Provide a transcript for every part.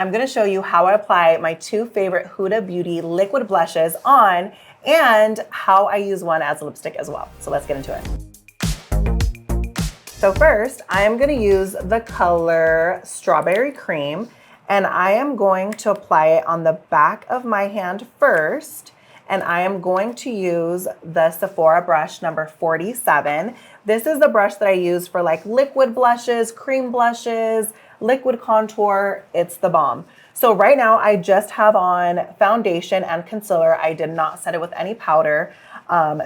I'm gonna show you how I apply my two favorite Huda Beauty liquid blushes on and how I use one as a lipstick as well. So let's get into it. So first, I am gonna use the color Strawberry Cream, and I am going to apply it on the back of my hand first, and I am going to use the Sephora brush number 47. This is the brush that I use for like liquid blushes, cream blushes, liquid contour. It's the bomb. So right now I just have on foundation and concealer. I did not set it with any powder.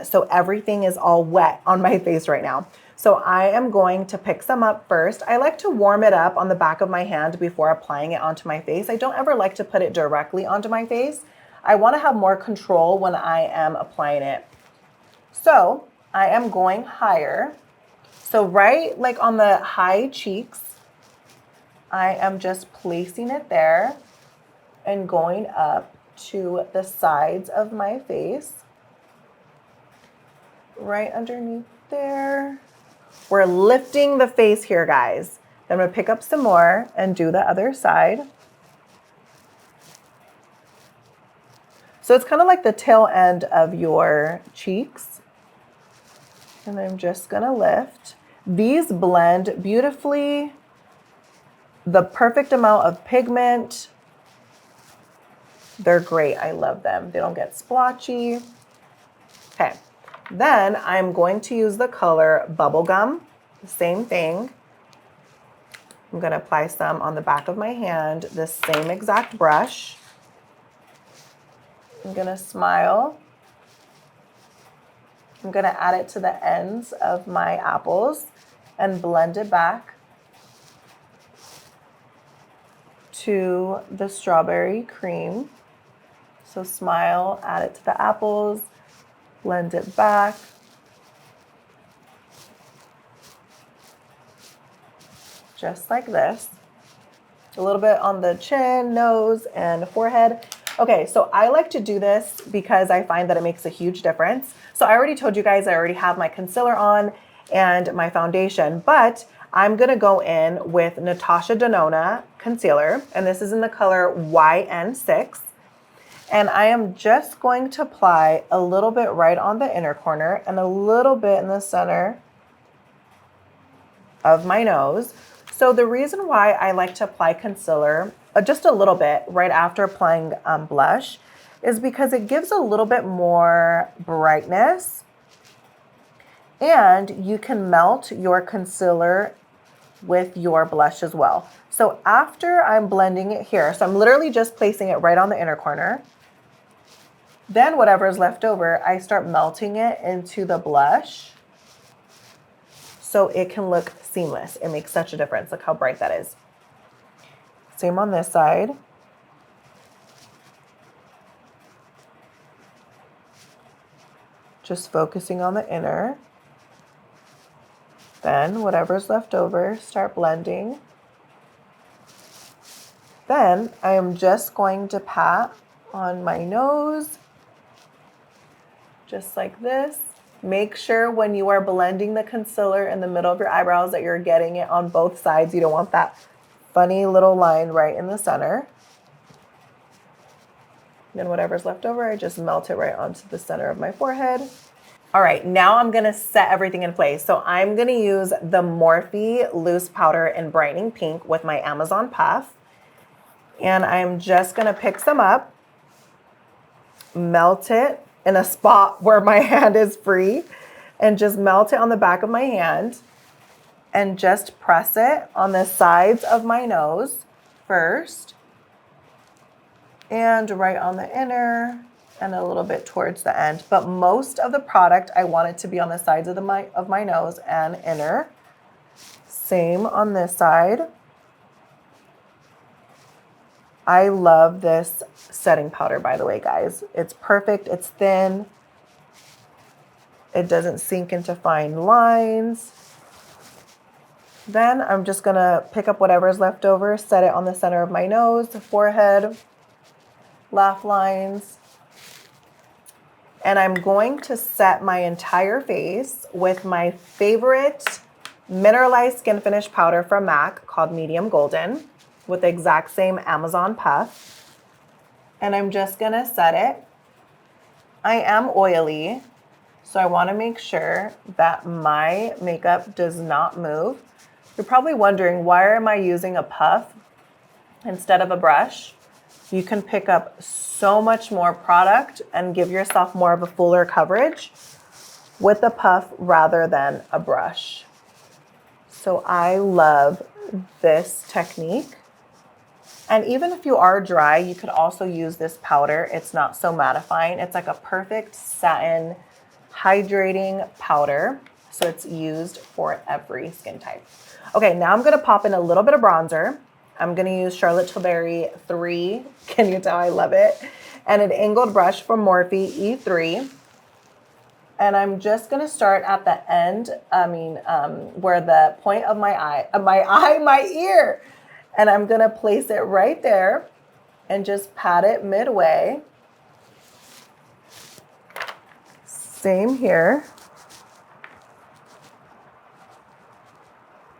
So everything is all wet on my face right now. So I am going to pick some up first. I like to warm it up on the back of my hand before applying it onto my face. I don't ever like to put it directly onto my face. I want to have more control when I am applying it. So I am going higher. So right like on the high cheeks, I am just placing it there and going up to the sides of my face, right underneath there. We're lifting the face here, guys. Then I'm gonna pick up some more and do the other side. So it's kind of like the tail end of your cheeks. And I'm just gonna lift. These blend beautifully. The perfect amount of pigment. They're great, I love them. They don't get splotchy. Okay. Then I'm going to use the color Bubblegum, same thing. I'm gonna apply some on the back of my hand, the same exact brush. I'm gonna smile. I'm gonna add it to the ends of my apples and blend it back to the Strawberry Cream. So smile, add it to the apples, blend it back. Just like this. A little bit on the chin, nose, and forehead. Okay, so I like to do this because I find that it makes a huge difference. So I already told you guys I already have my concealer on and my foundation, but I'm gonna go in with Natasha Denona concealer, and this is in the color YN6. And I am just going to apply a little bit right on the inner corner and a little bit in the center of my nose. So the reason why I like to apply concealer just a little bit right after applying blush is because it gives a little bit more brightness, and you can melt your concealer with your blush as well. So after I'm blending it here, so I'm literally just placing it right on the inner corner. Then whatever is left over, I start melting it into the blush so it can look seamless. It makes such a difference. Look how bright that is. Same on this side. Just focusing on the inner. Then whatever's left over, start blending. Then I am just going to pat on my nose, just like this. Make sure when you are blending the concealer in the middle of your eyebrows that you're getting it on both sides. You don't want that funny little line right in the center. Then whatever's left over, I just melt it right onto the center of my forehead. All right, now I'm gonna set everything in place. So I'm gonna use the Morphe Loose Powder in Brightening Pink with my Amazon Puff. And I'm just gonna pick some up, melt it in a spot where my hand is free, and just melt it on the back of my hand and just press it on the sides of my nose first and right on the inner and a little bit towards the end. But most of the product, I want it to be on the sides of my nose and inner. Same on this side. I love this setting powder, by the way, guys. It's perfect, it's thin. It doesn't sink into fine lines. Then I'm just gonna pick up whatever's left over, set it on the center of my nose, forehead, laugh lines. And I'm going to set my entire face with my favorite mineralized skin finish powder from MAC called Medium Golden. with the exact same Amazon puff. And I'm just gonna set it. I am oily, so I wanna make sure that my makeup does not move. You're probably wondering, why am I using a puff instead of a brush? You can pick up so much more product and give yourself more of a fuller coverage with a puff rather than a brush. So I love this technique. And even if you are dry, you could also use this powder. It's not so mattifying. It's like a perfect satin hydrating powder. So it's used for every skin type. Okay, now I'm gonna pop in a little bit of bronzer. I'm gonna use Charlotte Tilbury 3. Can you tell I love it? And an angled brush from Morphe E3. And I'm just gonna start at the end, where the point of my ear. And I'm gonna place it right there and just pat it midway. Same here.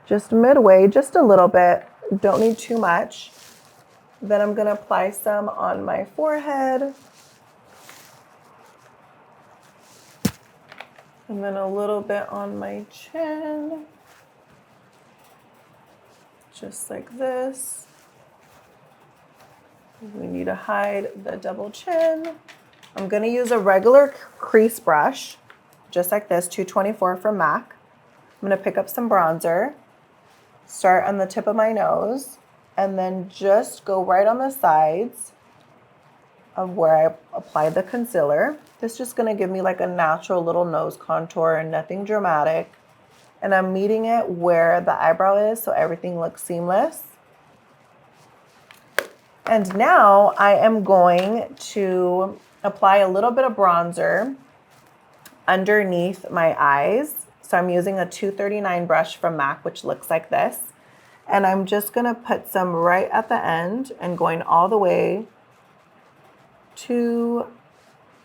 Just midway, just a little bit. Don't need too much. Then I'm gonna apply some on my forehead. And then a little bit on my chin. Just like this. We need to hide the double chin. I'm gonna use a regular crease brush, just like this, 224 from MAC. I'm gonna pick up some bronzer, start on the tip of my nose, and then just go right on the sides of where I applied the concealer. This is just gonna give me like a natural little nose contour and nothing dramatic. And I'm meeting it where the eyebrow is so everything looks seamless. And now I am going to apply a little bit of bronzer underneath my eyes. So I'm using a 239 brush from MAC, which looks like this. And I'm just gonna put some right at the end and going all the way to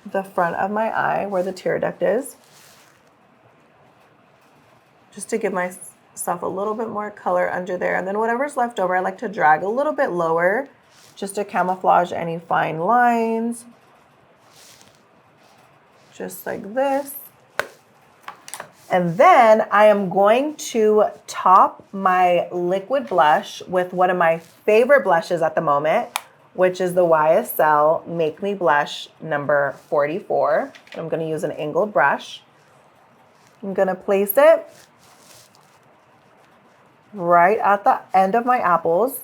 the front of my eye where the tear duct is. Just to give myself a little bit more color under there. And then whatever's left over, I like to drag a little bit lower just to camouflage any fine lines. Just like this. And then I am going to top my liquid blush with one of my favorite blushes at the moment, which is the YSL Make Me Blush number 44. I'm gonna use an angled brush. I'm gonna place it right at the end of my apples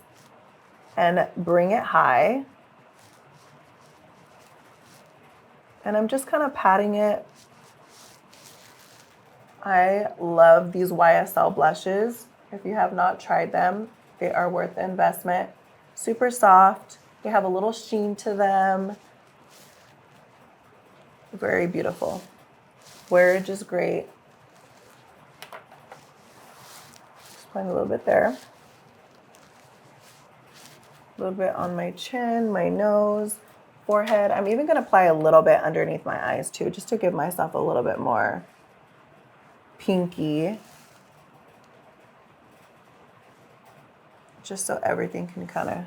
and bring it high. And I'm just kind of patting it. I love these YSL blushes. If you have not tried them, they are worth the investment. Super soft. They have a little sheen to them. Very beautiful. Wear just great. A little bit there. A little bit on my chin, my nose, forehead. I'm even gonna apply a little bit underneath my eyes too, just to give myself a little bit more pinky. Just so everything can kind of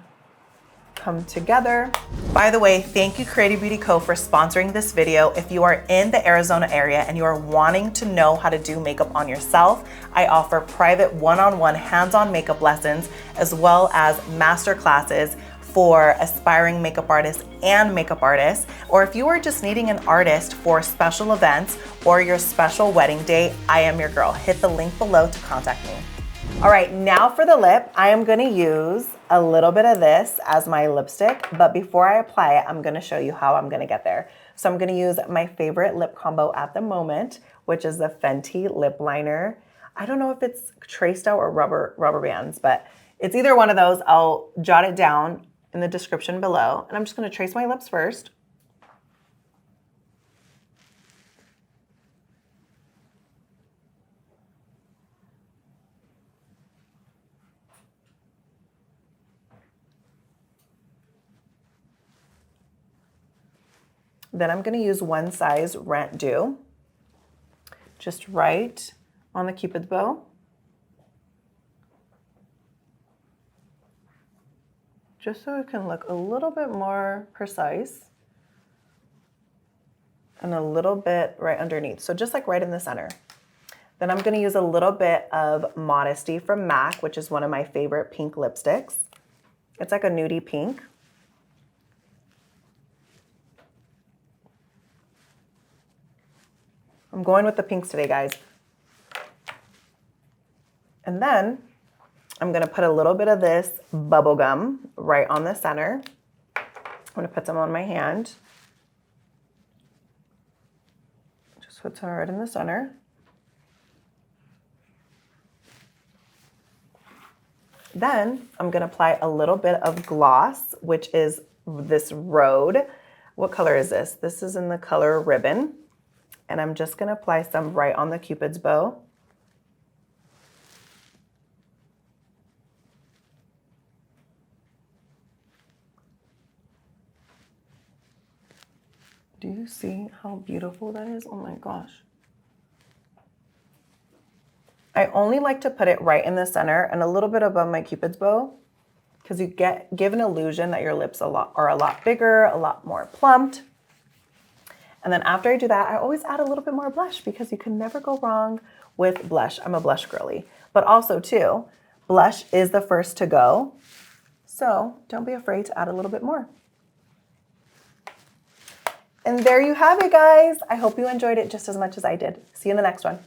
come together. By the way, thank you Creative Beauty Co for sponsoring this video. If you are in the Arizona area and you are wanting to know how to do makeup on yourself, I offer private one-on-one hands-on makeup lessons as well as master classes for aspiring makeup artists and makeup artists. Or if you are just needing an artist for special events or your special wedding day, I am your girl. Hit the link below to contact me. All right, now for the lip, I am gonna use a little bit of this as my lipstick, but before I apply it, I'm gonna show you how I'm gonna get there. So I'm gonna use my favorite lip combo at the moment, which is the Fenty lip liner. I don't know if it's traced out or Rubbabandz, but it's either one of those. I'll jot it down in the description below. And I'm just gonna trace my lips first. Then I'm gonna use one size Rent Dew, just right on the Cupid's bow. just so it can look a little bit more precise. And a little bit right underneath. So just like right in the center. Then I'm gonna use a little bit of Modesty from MAC, which is one of my favorite pink lipsticks. It's like a nudie pink. I'm going with the pinks today, guys. And then I'm gonna put a little bit of this Bubblegum right on the center. I'm gonna put some on my hand. Just put some right in the center. Then I'm gonna apply a little bit of gloss, which is this Rhode. What color is this? This is in the color Ribbon. And I'm just gonna apply some right on the Cupid's bow. Do you see how beautiful that is? Oh my gosh. I only like to put it right in the center and a little bit above my Cupid's bow because you give an illusion that your lips are a lot bigger, a lot more plumped. And then after I do that, I always add a little bit more blush because you can never go wrong with blush. I'm a blush girly. But also too, blush is the first to go. So don't be afraid to add a little bit more. And there you have it, guys. I hope you enjoyed it just as much as I did. See you in the next one.